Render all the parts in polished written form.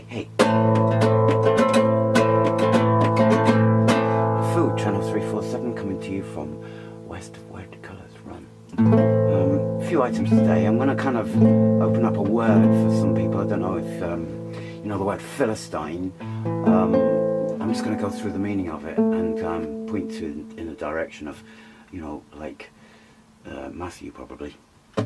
Hey, hey. LeFu, channel 347, coming to you from west of where the colours run. A few items today. I'm going to kind of open up a word for some people. I don't know if you know the word Philistine. I'm just going to go through the meaning of it and point to in the direction of, you know, like Matthew probably. I'll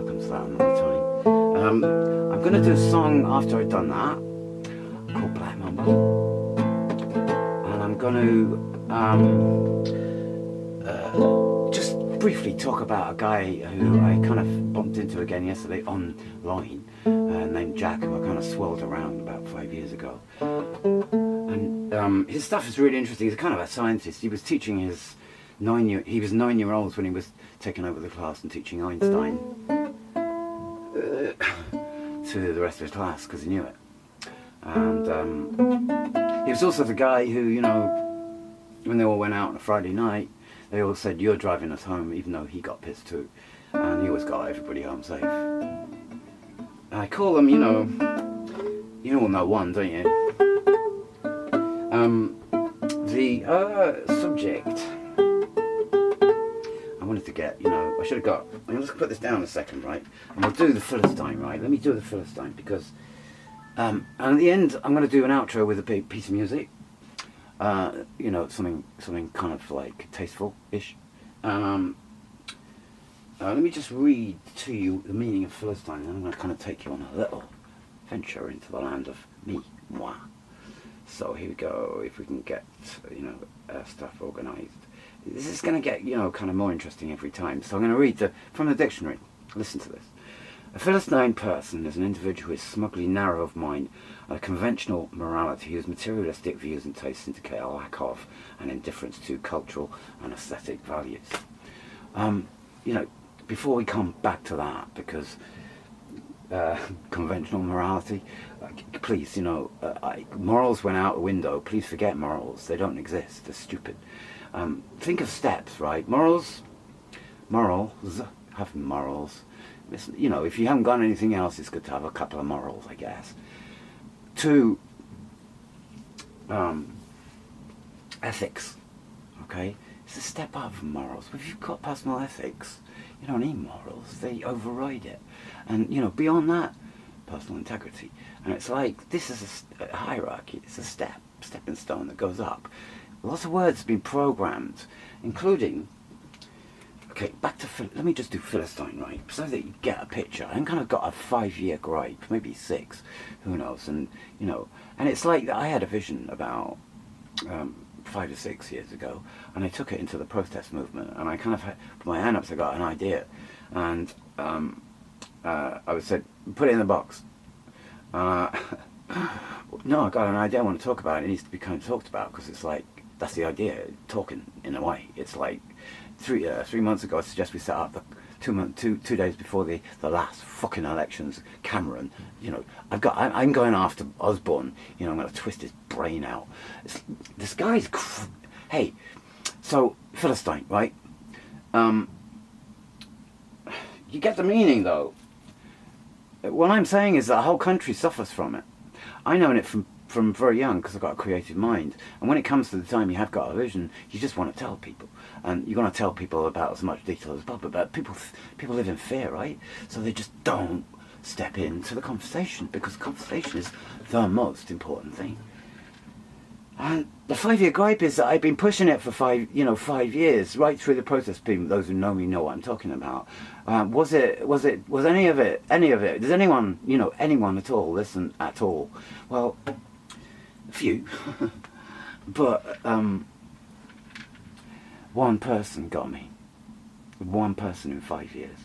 come to that another time. I'm going to do a song after I've done that called Black Mamba, and I'm going to just briefly talk about a guy who I kind of bumped into again yesterday online, named Jack, who I kind of swirled around about 5 years ago. And his stuff is really interesting. He's kind of a scientist. He was teaching his 9-year-olds when he was taking over the class and teaching Einstein to the rest of his class because he knew it. And he was also the guy who, you know, when they all went out on a Friday night, they all said, "You're driving us home," even though he got pissed too. And he always got everybody home safe. I call them, you all know one, don't you? The subject I wanted to get, I should have got, let's put this down a second, right? And we'll do the Philistine, right? Let me do the Philistine because, and at the end, I'm going to do an outro with a piece of music. Something kind of like tasteful-ish. Let me just read to you the meaning of Philistine, and I'm going to kind of take you on a little venture into the land of moi. So here we go. If we can get, stuff organised. This is going to get, kind of more interesting every time. So I'm going to read from the dictionary. Listen to this. A Philistine person is an individual who is smugly narrow of mind and a conventional morality whose materialistic views and tastes indicate a lack of and indifference to cultural and aesthetic values. Before we come back to that, because conventional morality, please, morals went out the window. Please forget morals. They don't exist. They're stupid. Think of steps, right? Morals have morals. If you haven't got anything else, it's good to have a couple of morals, I guess. 2, ethics, okay? It's a step up from morals. If you've got personal ethics, you don't need morals. They override it. And, beyond that, personal integrity. And it's like, this is a hierarchy. It's a stepping stone that goes up. Lots of words have been programmed, including... Okay, back to let me just do Philistine, right? So that you get a picture. I've kind of got a 5-year gripe, maybe 6, who knows? And and it's like I had a vision about 5 or 6 years ago, and I took it into the protest movement, and I kind of put my hand up, so I got an idea, and I was said, put it in the box. No, I got an idea I want to talk about. It needs to be kind of talked about because it's like that's the idea, talking in a way. It's like. 3 months ago, I suggest we set up the 2 days before the last fucking elections. Cameron, I'm going after Osborne. I'm going to twist his brain out. This guy's hey. So Philistine, right? You get the meaning though. What I'm saying is that the whole country suffers from it. I know it from very young because I've got a creative mind, and when it comes to the time you have got a vision, you just want to tell people, and you're going to tell people about as much detail as possible. But people live in fear, right? So they just don't step into the conversation because conversation is the most important thing. And the 5-year gripe is that I've been pushing it for 5 years, right through the protest people. Those who know me know what I'm talking about. Was any of it? Does anyone, anyone at all listen at all? Well, a few, but one person got me. One person in 5 years.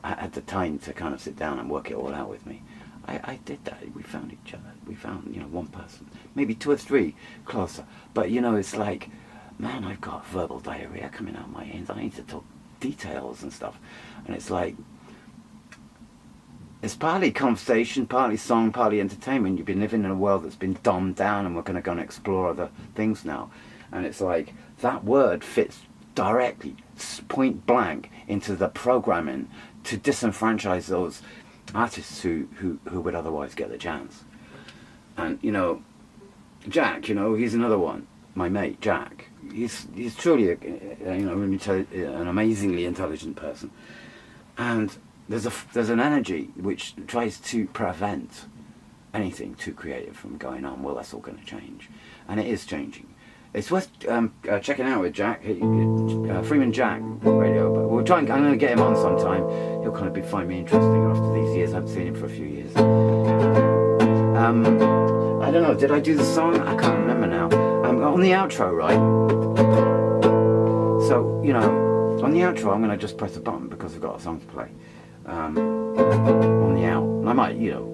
I had the time to kind of sit down and work it all out with me. I did that. We found each other. We found, one person. Maybe 2 or 3 closer. But, it's like, man, I've got verbal diarrhea coming out of my hands. I need to talk details and stuff. And it's like, it's partly conversation, partly song, partly entertainment. You've been living in a world that's been dumbed down, and we're going to go and explore other things now. And it's like, that word fits directly, point blank, into the programming to disenfranchise those artists who would otherwise get the chance. And you know, Jack, you know, he's another one. My mate Jack, he's truly an amazingly intelligent person, and there's an energy which tries to prevent anything too creative from going on. Well, that's all going to change, and it is changing. It's worth checking out with Jack, Freeman Jack Radio. But we'll try and I'm going to get him on sometime. He'll kind of find me interesting after these years. I haven't seen him for a few years. I don't know. Did I do the song? I can't remember now. On the outro, right? So you know, on the outro, I'm going to just press a button because I've got a song to play. On the out, and I might, you know.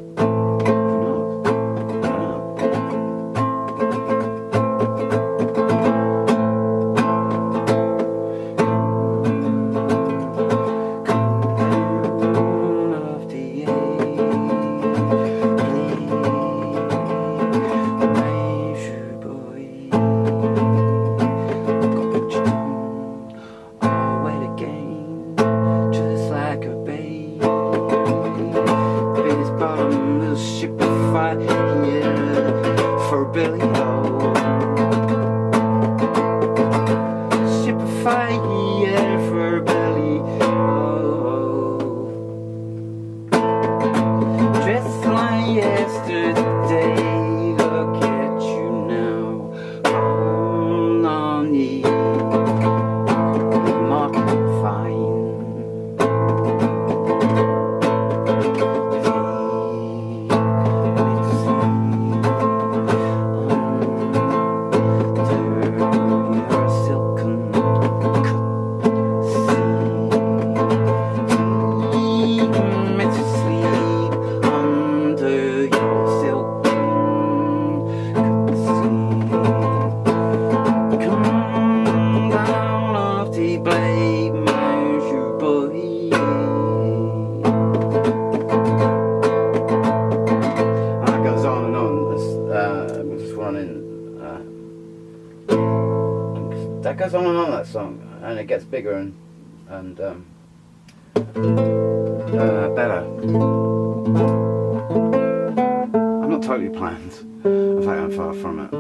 That goes on and on, that song, and it gets bigger and better. I'm not totally planned. In fact, I'm far from it.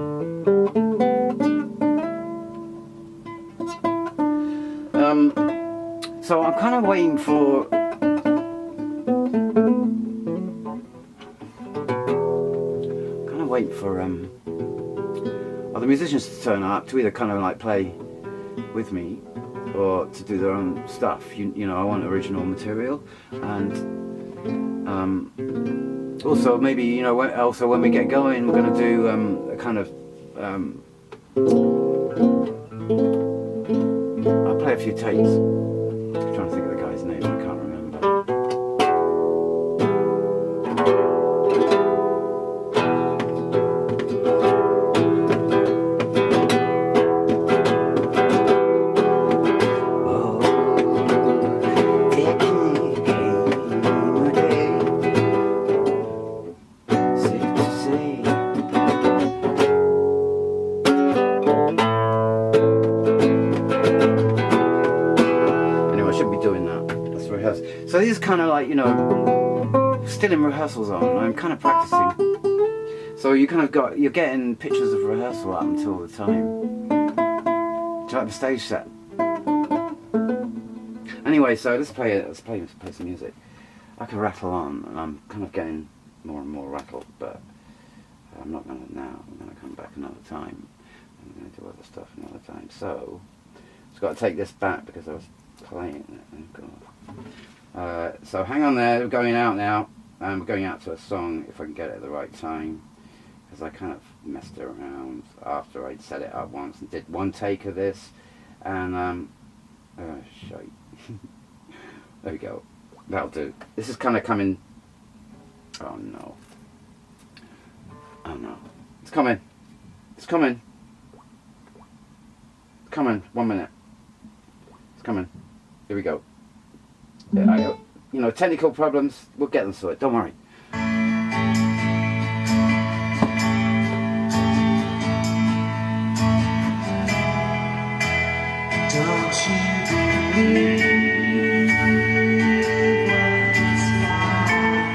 So I'm kind of waiting for other musicians to turn up to either kind of like play with me or to do their own stuff. You know, I want original material, and also maybe, you know, also when we get going, we're going to do a kind of I'll play a few takes. I'm trying to think of the guy's name, I can't remember. So this is kind of like, you know, still in rehearsal zone. I'm kind of practicing. So you kind of you're getting pictures of rehearsal up until the time. Do you like the stage set? Anyway, so let's play some music. I can rattle on, and I'm kind of getting more and more rattled, but I'm not going to now. I'm going to come back another time. I'm going to do other stuff another time. So I've got to take this back because I was playing it. So hang on there, we're going out now. We're going out to a song, if I can get it at the right time, because I kind of messed around after I'd set it up once and did one take of this, and oh shite. There we go, that'll do. This is kind of coming. Oh no, it's coming, it's coming, 1 minute, it's coming. Here we go. Yeah, you know, technical problems, we'll get them sorted, don't worry. Don't you believe what's mine?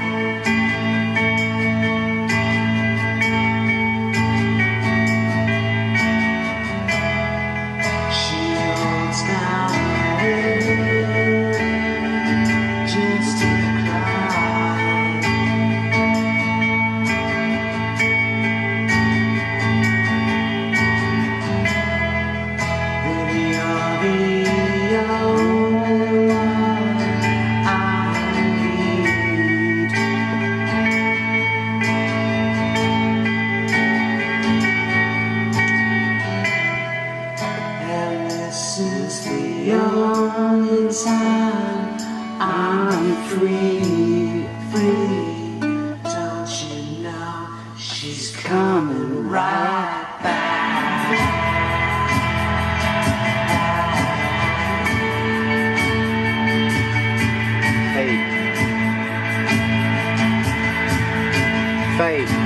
morning sun, I'm free, free. Don't you know she's coming right back? Fade. Fade.